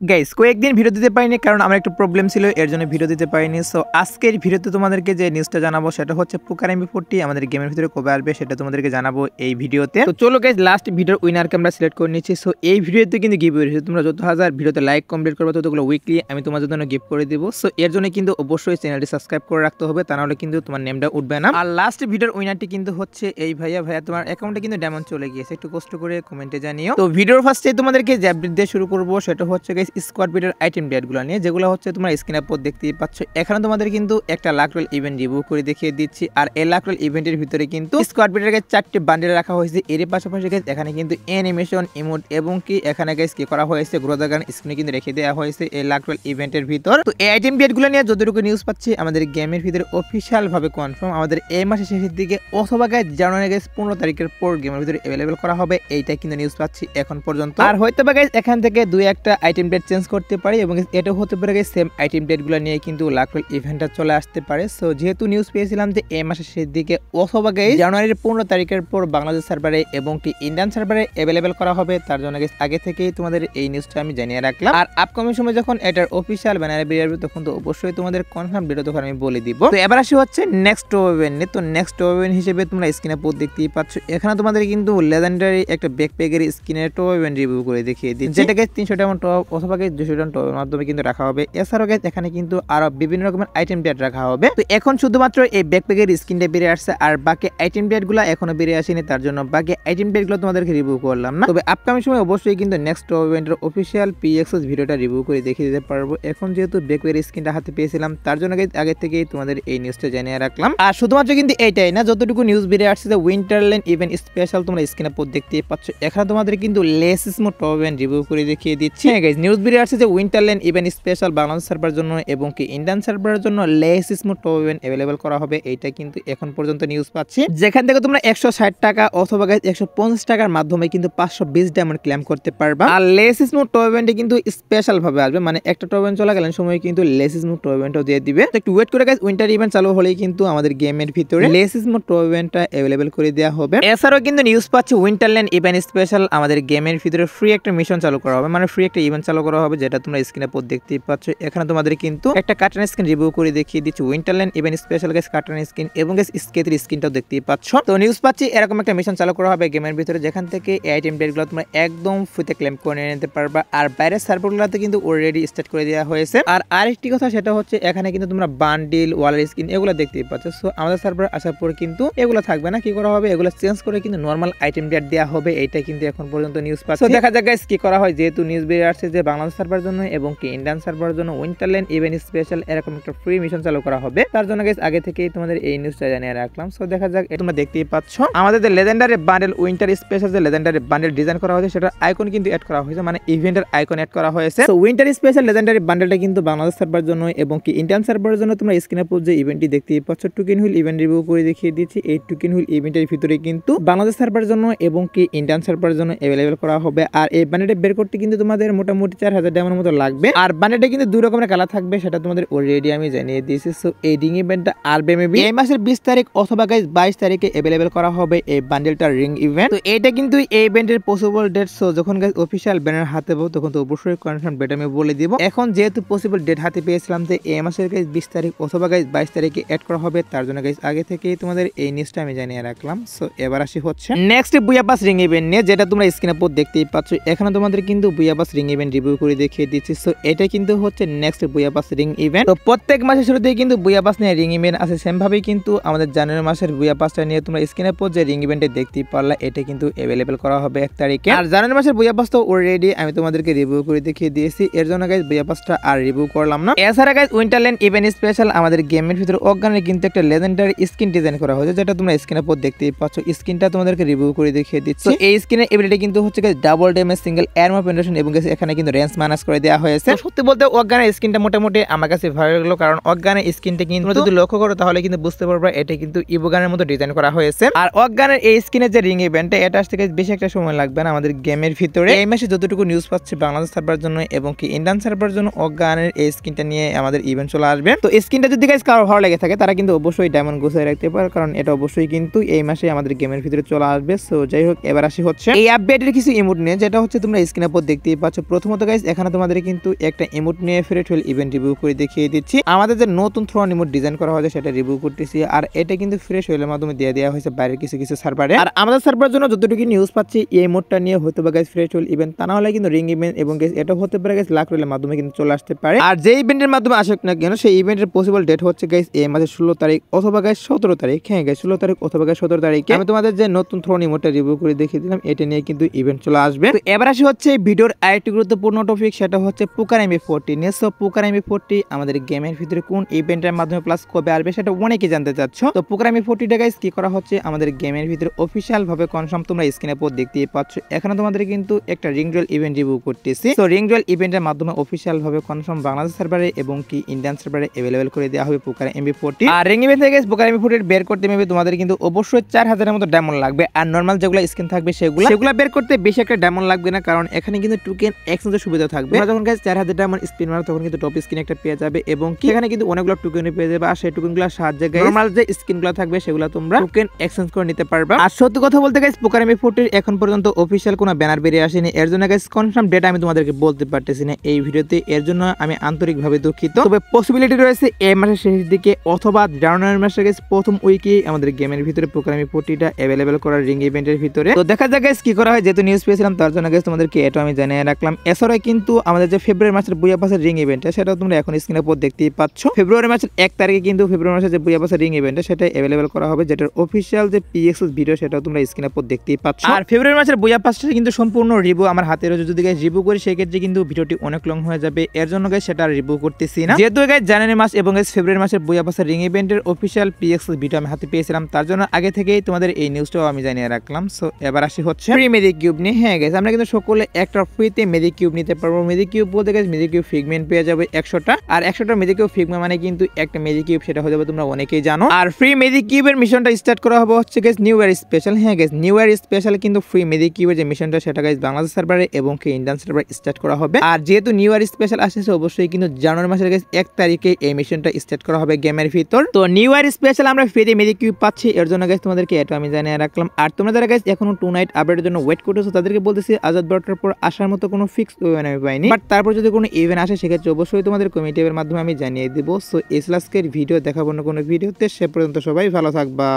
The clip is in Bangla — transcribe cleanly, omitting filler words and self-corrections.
গাইস কয়েকদিন ভিডিও দিতে পারিনি কারণ আমার একটু প্রবলেম ছিল, এর জন্য ভিডিও দিতে পারিনি। সো আজকের ভিডিওতে তোমাদেরকে যে নিউজটা জানাবো সেটা হচ্ছে পুকার এমপি40 আমাদের গেমের ভিতরে কবে আসবে সেটা তোমাদেরকে জানাবো এই ভিডিওতে। তো চলো গাইস, লাস্ট ভিডিওর উইনারকে আমরা সিলেক্ট করে নিচ্ছি। সো এই ভিডিওতে কিন্তু গিভওয়ে রয়েছে, তোমরা যত হাজার ভিডিওতে লাইক কমপ্লিট করবে ততগুলো উইকলি আমি তোমাদের জন্য গিফট করে দিব। সো এর জন্য কিন্তু অবশ্যই চ্যানেলটি সাবস্ক্রাইব করে রাখতে হবে, তা নাহলে কিন্তু তোমার নেমটা উঠবে না। আর লাস্ট ভিডিওর উইনারটি কিন্তু হচ্ছে এই ভাইয়া তোমার অ্যাকাউন্টে কিন্তু ডায়মন্ড চলে গিয়েছে, একটু কষ্ট করে কমেন্টে জানিও। তো ভিডিওর ফার্স্টে তোমাদেরকে যে আপডেট দিয়ে শুরু করবো সেটা হচ্ছে গাইস স্কোয়াড বিটের আইটেম ডেটগুলো নিয়ে, যেগুলো হচ্ছে তোমরা স্ক্রিনের উপর দেখতেই পাচ্ছ। এখানে তোমাদের কিন্তু একটা লাক রয়েল ইভেন্ট রিভিউ করে দেখিয়ে দিচ্ছি। আর এই লাক রয়েল ইভেন্টের ভিতরে কিন্তু স্কোয়াড বিটের গাইস 4টি বান্ডেল রাখা হয়েছে। এর পাশাপাশি গাইস এখানে কিন্তু অ্যানিমেশন ইমোট এবং কি এখানে গাইস কি করা হয়েছে গ্রোদার গান স্ক্রিনে কিন্তু রেখে দেওয়া হয়েছে এই লাক রয়েল ইভেন্টের ভিতর। তো এই আইটেম ডেটগুলো নিয়ে যতটুকু নিউজ পাচ্ছি আমাদের গেমের ভিতরে অফিশিয়াল ভাবে কনফার্ম আমাদের এই মাসের শেষের দিকে অথবা গাইস জানুয়ারি গাইস 15 তারিখের পর গেমের ভিতরে अवेलेबल করা হবে, এইটা কিন্তু নিউজ পাচ্ছি এখন পর্যন্ত। আর হয়তো বা গাইস এখান থেকে দুই একটা আইটেম ডেট চেঞ্জ করতে পারি এবং এটা হতে পারে গাইস সেম আইটেম ডেটগুলো নিয়ে কিন্তু লাক রয়েল ইভেন্টটা চলে আসতে পারে। সো যেহেতু নিউজ পেয়েছিলাম যে এই মাসের শেষের দিকে অথবা গাইস জানুয়ারির 15 তারিখের পর বাংলাদেশ সার্ভারে এবং কি ইন্ডিয়ান সার্ভারে अवेलेबल করা হবে, তার জন্য গাইস আগে থেকেই তোমাদের এই নিউজটা আমি জানিয়ে রাখলাম। আর আপকামিং সময় যখন এটার অফিশিয়াল ব্যানারে বেরিয়ে আসবে তখন তো অবশ্যই তোমাদের কনফার্ম ভিডিও তখন আমি বলে দিব। তো এবার আসি হচ্ছে নেক্সট ওয়েভেন্টে। তো নেক্সট ওয়েভেন্ট হিসেবে তোমরা স্ক্রিনে পোস্ট দেখতেই পাচ্ছ, এখানে তোমাদের কিন্তু লেজেন্ডারি একটা ব্যাকপ্যাকের স্ক্রিনের টপ ইভেন্ট রিভিউ করে দেখিয়ে দিচ্ছি, যেটাকে 300 ডায়মন্ড টপ অথবা 200 ডায়মন্ড টপের মাধ্যমে কিন্তু রাখা হবে। এছাড়াও গাইস এখানে কিন্তু আরো বিভিন্ন রকমের আইটেম ডেট রাখা হবে। তো এখন শুধুমাত্র এই ব্যাকপ্যাকের স্ক্রিনটা বেরিয়ে আসছে, আর বাকি আইটেম ডেটগুলো এখনো বেরিয়ে আসেনি, তার জন্য বাকি আইটেম ডেটগুলো তোমাদেরকে রিভিউ করলাম না। তবে আপকামিং সময় অবশ্যই কিন্তু নেক্সট ইভেন্টের অফিশিয়াল পিএক্সএস ভিডিওটা রিভিউ করে দেখিয়ে দিতে পারবো। এখন যেহেতু ব্যাকপ্যাকের স্ক্রিনটা হাতে পেয়েছিলাম তার জন্য গাইস আগে থেকেই তোমাদের এই নিউজটা জানিয়ে রাখলাম। আর শুধুমাত্র কিন্তু এইটাই না, যতটুকু নিউজ বেরিয়ে আসছে যে উইন্টারল্যান্ড ইভেন্ট স্পেশাল তোমরা স্ক্রিনে পোস্ট দেখতেই পাচ্ছ, এখানে তোমাদের কিন্তু লেসিসমো টপ ইভেন্ট রিভিউ করে দেখিয়ে দিচ্ছি। হ্যাঁ গাইস, নিউজ বেরিয়ে আসছে যে উইন্টারল্যান্ড ইভেন্ট স্পেশাল বাংলাদেশ সার্ভারের জন্য এবং কি ইন্ডিয়ান সার্ভারের জন্য লেসিসমো টপ ইভেন্ট अवेलेबल করা হবে, এইটা কিন্তু এখন পর্যন্ত নিউজ পাচ্ছি। যেখান থেকে তোমরা 160 টাকা অথবা গাইস 150 টাকার মাধ্যমে কিন্তু 520 ডায়মন্ড ক্লেম করতে পারবা। আর লেসিসমো টপ ইভেন্টে কিন্তু স্পেশাল ভাবে আসবে, মানে একটা টপ ইভেন্ট চলাকালীন সময় কিন্তু লেসিসমো টপ ইভেন্টও দিয়ে দিবে। তো একটু ওয়েট করে গাইস, উইন্টার ইভেন্ট চালু হলেই কিন্তু আমাদের গেমের ভিতরে লেসিসমো টপ ইভেন্টটা अवेलेबल করে দেওয়া হবে। এছাড়াও কিন্তু নিউজ পাচ্ছি উইন্টারল্যান্ড ইভেন্ট স্পেশাল আমাদের গেমের ভিতরে ফ্রি একটা মিশন চালু করা হবে, মানে ফ্রি একটা ইভেন্ট চালু করা হবে, যেটা তোমরা স্ক্রিনে পোস্ট দেখতেই পাচ্ছ। এখানে তোমাদের কিন্তু একটা কার্টন স্কিন রিভিউ করে দেখিয়ে দিচ্ছি, Winterland event special guys carton skin এবং গাইস স্কেটের স্কিনটাও দেখতেই পাচ্ছ। তো নিউজ পাচ্ছি এরকম একটা মিশন চালু করা হবে গেমের ভিতরে, যেখান থেকে এই আইটেম ডেটগুলো তোমরা একদম ফ্রিতে ক্লেম করে নিতে পারবা। আর বাইরের সার্ভারগুলোতে কিন্তু অলরেডি স্টার্ট করে দেওয়া হয়েছে। আর আরেকটি কথা সেটা হচ্ছে এখানে কিন্তু তোমরা বান্ডিল ওয়ালের স্কিন এগুলো দেখতেই পাচ্ছ। সো আমাদের সার্ভার আসার পর কিন্তু এগুলো থাকবে না, কি করা হবে এগুলো চেঞ্জ করে কিন্তু নরমাল আইটেম ডেট দেওয়া হবে, এইটা কিন্তু এখন পর্যন্ত নিউজ পাচ্ছি। দেখা যাক গাইস কি করা হয়, যেহেতু নিউজ বেরিয়ে আসছে যে বাংলাদেশ সার্ভারের জন্য এবং কি ইন্ডিয়ান সার্ভারের জন্য উইন্টারল্যান্ড ইভেন্ট স্পেশাল এরকম একটা ফ্রি মিশন চালু করা হবে, তার জন্য গাইস আগে থেকেই তোমাদের এই নিউজটা জানিয়ে রাখলাম। সো দেখা যাক, তোমরা দেখতেই পাচ্ছ আমাদের যে লেজেন্ডারি বান্ডেল উইন্টার স্পেশাল যে লেজেন্ডারি বান্ডেল ডিজাইন করা হয়েছে সেটা আইকন কিন্তু অ্যাড করা হয়েছে, মানে ইভেন্টের আইকন অ্যাড করা হয়েছে। সো উইন্টার স্পেশাল লেজেন্ডারি বান্ডেলটা কিন্তু বাংলাদেশ সার্ভারের জন্য এবং কি ইন্ডিয়ান সার্ভারের জন্য তোমরা স্ক্রিনে পোস্ট যে ইভেন্টটি দেখতেই পাচ্ছ টোকেন হুইল ইভেন্ট রিভিউ করে দেখিয়ে দিচ্ছি। এই টোকেন হুইল ইভেন্টের ভিতরে কিন্তু বাংলাদেশ সার্ভারের জন্য এবং কি ইন্ডিয়ান সার্ভারের জন্য अवेलेबल করা হবে। আর এই বান্ডেলটা বের করতে কিন্তু তোমাদের মোটামুটি 4000 ডায়মন্ডের মতো লাগবে। আর বান্ডেলটা কিন্তু দুই রকমের কালার থাকবে, সেটা তোমাদের অলরেডি আমি জানিয়ে দিয়েছি। সো এই রিং ইভেন্টটা আসবে মেবি এই মাসের 20 তারিখ অথবা গাইস 22 তারিখে अवेलेबल করা হবে এই বান্ডেলটা রিং ইভেন্ট। তো এটা কিন্তু এই ইভেন্টের পসিবল ডেট, সো যখন গাইস অফিশিয়াল ব্যানার হাতে পাবো তখন তো অবশ্যই কনফার্ম ডেট আমি বলে দিব। এখন যেহেতু পসিবল ডেট হাতে পেয়েছিলাম যে এই মাসের গাইস 20 তারিখ অথবা গাইস 22 তারিখে অ্যাড করা হবে, তার জন্য গাইস আগে থেকেই তোমাদের এই নিউজটা আমি জানিয়ে রাখলাম। সো এবার আসি হচ্ছে নেক্সট বুয়া পাস রিং ইভেন্ট নিয়ে, যেটা তোমরা স্ক্রিনে পোস্ট দেখতেই পাচ্ছ। এখানে তোমাদের কিন্তু বুয়া পাস রিং ইভেন্ট রিভিউ করে দেখিয়ে দিচ্ছি। সো এটা কিন্তু হচ্ছে নেক্সট বুয়া পাস রিং ইভেন্ট। তো প্রত্যেক মাসের শুরুতেই কিন্তু বুয়া পাস নিয়ে রিং ইভেন্ট আছে, সেম ভাবেই কিন্তু আমাদের জানুয়ারি মাসের বুয়া পাসটা নিয়ে তোমরা স্ক্রিনে পোস্ট যে রিং ইভেন্টে দেখতেই পারলা, এটা কিন্তু अवेलेबल করা হবে 1 তারিখে। আর জানুয়ারি মাসের বুয়া পাস তো অলরেডি আমি তোমাদেরকে রিভিউ করে দেখিয়ে দিয়েছি, এর জন্য গাইস বুয়া পাসটা আর রিভিউ করলাম না। এছাড়া গাইস উইন্টারল্যান্ড ইভেন্ট স্পেশাল আমাদের গেমের ভিতরে অজ্ঞানের কিন্তু একটা লেজেন্ডারি স্কিন ডিজাইন করা হয়েছে, যেটা তোমরা স্ক্রিনে পোস্ট দেখতেই পাচ্ছ। স্কিনটা তোমাদেরকে রিভিউ করে দেখিয়ে দিচ্ছি। তো এই স্কিনের এবিলিটি কিন্তু হচ্ছে guys double damage single armour penetration এবং গাইস এখানে কিন্তু রেঞ্জ মাইনাস করে দেওয়া হয়েছে। সত্যি বলতে অজ্ঞানের স্কিনটা মোটামুটি আমার কাছে ভালো লাগলো, কারণ অজ্ঞানের স্কিনটা কিন্তু তোমরা যদি লক্ষ্য করো তাহলে কিন্তু বুঝতে পারবে এটা কিন্তু ইবোগানের মতো ডিজাইন করা হয়েছে। আর অজ্ঞানের এই স্কিনের যে রিং ইভেন্টটা এটা আসতে গাইস বেশি একটা সময় লাগবে না আমাদের গেমের ভিতরে। এই মাসে যতটুকু নিউজ পাচ্ছি বাংলাদেশ সার্ভারের জন্য এবং কি ইন্ডিয়ান সার্ভারের জন্য অজ্ঞানের এই স্কিনটা নিয়ে আমাদের ইভেন্ট চলে আসবে। তো স্কিনটা যদি গাইস কারো ভালো লেগে থাকে তারা কিন্তু অবশ্যই ডায়মন্ড গুছিয়ে রাখতে পারে, কারণ এটা অবশ্যই কিন্তু এই মাসে আমাদের গেমের ভিতরে চলে আসবে। সো যাই হোক, এবার আসি হচ্ছে এই আপডেটের কিছু ইমোট নিয়ে, যেটা হচ্ছে তোমরা স্ক্রিনের উপর দেখতেই পাচ্ছ। প্রথমত গাইস এখানে তোমাদের কিন্তু একটা ইমোট নিয়ে ফ্রেশ ইভেন্ট রিভিউ করে দেখিয়ে দিচ্ছি। আমাদের যে নতুন থ্রোন ইমোট ডিজাইন করা হয়েছে সেটা রিভিউ করতেছি, আর এটা কিন্তু ফ্রেশ ওয়েলের মাধ্যমে দিয়ে দেওয়া হয়েছে বাইরের কিছু কিছু সার্ভারে। আর আমাদের সার্ভারের জন্য যতটুকু নিউজ পাচ্ছি এই ইমোটটা নিয়ে হতে পারে গাইস ফ্রেশ ওয়েল ইভেন্ট, তা না হলে কিন্তু রিং ইভেন্ট এবং গাইস এটা হতে পারে গাইস লাক রোলের মাধ্যমে কিন্তু চলে আসতে পারে। আর যে ইভেন্টের মাধ্যমে আসুক না কেন সেই ইভেন্টের পসিবল ডেট হচ্ছে গাইস এই মাসের 16 তারিখ অথবা গাইস 17 তারিখ। হ্যাঁ গাইস 16 তারিখ অথবা গাইস 17 তারিখে আমি তোমাদের যে নতুন থ্রোন ইমোটটা রিভিউ করে দেখিয়ে দিলাম, এটা নিয়ে কিন্তু ইভেন্ট চলে আসবে। তো এবার আসি হচ্ছে ভিডিওর আরেকটি গুরুত্বপূর্ণ টপিক, সেটা হচ্ছে পোকার এমবি40 নিয়ে। সো পোকার এমবি40 আমাদের গেমের ভিতরে কোন ইভেন্টের মাধ্যমে প্লাস কবে আসবে সেটা অনেকে জানতে চাচ্ছ। তো পোকার এমবি40 গাইস কি করা হচ্ছে আমাদের গেমের ভিতরে অফিশিয়াল ভাবে কনফার্ম, তোমরা স্ক্রিনে পর দেখতেই পাচ্ছ। এখানে তোমাদের কিন্তু একটা রিং ডুয়েল ইভেন্ট রিভিউ করতেছি। তো রিং ডুয়েল ইভেন্টের মাধ্যমে অফিশিয়াল ভাবে কনফার্ম বাংলাদেশ সার্ভারে এবং কি ইন্ডিয়ান সার্ভারে अवेलेबल করে দেওয়া হবে পোকার এমবি40। আর রিং ইভেন্ট থেকে পোকার এমবি40 বের করতে মেবি তোমাদের কিন্তু অবশ্যই 4000 এর মতো ডায়মন্ড লাগবে। আর নরমাল যেগুলো স্কিন থাকবে সেগুলা বের করতে বেশি একটা ডায়মন্ড লাগবে না, কারণ এখানে কিন্তু টোকেন এক্সচেঞ্জের সুবিধা থাকবে। তোমরা যখন গাইস 4000 ডায়মন্ড স্পিন মারো তখন কিন্তু টপ স্কিন একটা পেয়ে যাবে এবং কি এখানে কিন্তু অনেকগুলো টোকেন পেয়ে যাবে। আর সেই টোকেনগুলোর সাহায্যে গাইস নরমাল যে স্কিনগুলো থাকবে সেগুলো তোমরা টোকেন এক্সচেঞ্জ করে নিতে পারবে। আর সত্যি কথা বলতে গাইস পোকার এমবি40 এখন পর্যন্ত অফিশিয়াল কোনো ব্যানার বেরিয়ে আসেনি, এর জন্য গাইস কনফার্ম ডেট আমি তোমাদেরকে বলতে পারতেছি না এই ভিডিওতে, এর জন্য আমি আন্তরিকভাবে দুঃখিত। তবে পসিবিলিটি রয়েছে এই মাসের শেষের দিকে অথবা জানুয়ারি মাসের গাইস প্রথম উইকে আমাদের গেমের ভিতরে পোকার এমবি40টা अवेलेबल করার রিং ইভেন্টের ভিতরে। তো দেখা যাক গাইস কি করা হয়, যেহেতু নিউজ পেয়েছিলাম তার জন্য গাইস তোমাদেরকে এটা আমি জানিয়ে রাখলাম। এছাড়া কিন্তু আমাদের যে ফেব্রুয়ারি মাসের বুয়া পাসের রিং ইভেন্টটা সেটাও তোমরা এখন স্ক্রিনের উপর দেখতেই পাচ্ছ। ফেব্রুয়ারি মাসের 1 তারিখে কিন্তু ফেব্রুয়ারি মাসের যে বুয়া পাসের রিং ইভেন্টটা সেটা अवेलेबल করা হবে, যেটার অফিশিয়াল যে পিএক্সএস ভিডিও সেটাও তোমরা স্ক্রিনের উপর দেখতেই পাচ্ছ। আর ফেব্রুয়ারি মাসের বুয়া পাসটা কিন্তু সম্পূর্ণ রিভিউ আমার হাতে রয়েছে, যদি গাইস রিভিউ করি সেই ক্ষেত্রে কিন্তু ভিডিওটি অনেক লং হয়ে যাবে, এর জন্য গাইস সেটা রিভিউ করতেছি না। যেহেতু গাইস জানুয়ারি মাস এবং গাইস ফেব্রুয়ারি মাসের বুয়া পাসের রিং ইভেন্টের অফিশিয়াল পিএক্সএস ভিডিও আমি হাতে পেয়েছিলাম, তার জন্য আগে থেকেই তোমাদের এই নিউজটাও আমি জানিয়ে রাখলাম। সো এবার আসি হচ্ছে ফ্রি মেজিক কিউব নিয়ে। হ্যাঁ গাইস আমরা কিন্তু সকলে একটা ফ্রিতে মেজিক কিউব নিতে পারবো। মেজিক কিউব বলতে গাইস মেজিক কিউব ফিগমেন্ট পেয়ে যাবে 100টা, আর 100টা মেজিক কিউব ফিগমেন্ট মানে কিন্তু একটা মেজিক কিউব, সেটা হয়ে যাবে তোমরা অনেকেই জানো। আর ফ্রি মেজিক কিউবের মিশনটা স্টার্ট করা হবে হচ্ছে গাইস নিউ ইয়ার স্পেশাল। হ্যাঁ গাইস নিউ ইয়ার স্পেশাল কিন্তু ফ্রি মেজিক কিউবের যে মিশনটা সেটা গাইস বাংলাদেশ সার্ভারে এবং কি ইন্ডিয়ান সার্ভারে স্টার্ট করা হবে। আর যেহেতু নিউ ইয়ার স্পেশাল আসছে অবশ্যই কিন্তু জানুয়ারি মাসের গাইস 1 তারিখে এই মিশনটা স্টার্ট করা হবে গেমের ভিতর। তো নিউ ইয়ার স্পেশাল আমরা ফ্রিতে মেজিক কিউব পাচ্ছি, এর জন্য গাইস তোমাদেরকে এটা আমি জানিয়ে রাখলাম। আর তোমরা যারা গাইস এখনো 2 নাইট আপডেটের জন্য ওয়েট করতেছো তাদেরকে বলতেছি আজাদ বর্ডারের পর আসার মতো কোনো ফিক্স ইভেন্ট আমি পাইনি, বাট তারপর যদি কোনো ইভেন্ট আসে সেক্ষেত্রে অবশ্যই তোমাদের কমিটি এর মাধ্যমে আমি জানিয়ে দিব। সো এই আজকের ভিডিও দেখাবো না কোনো ভিডিওতে, সে পর্যন্ত সবাই ভালো থাকবা।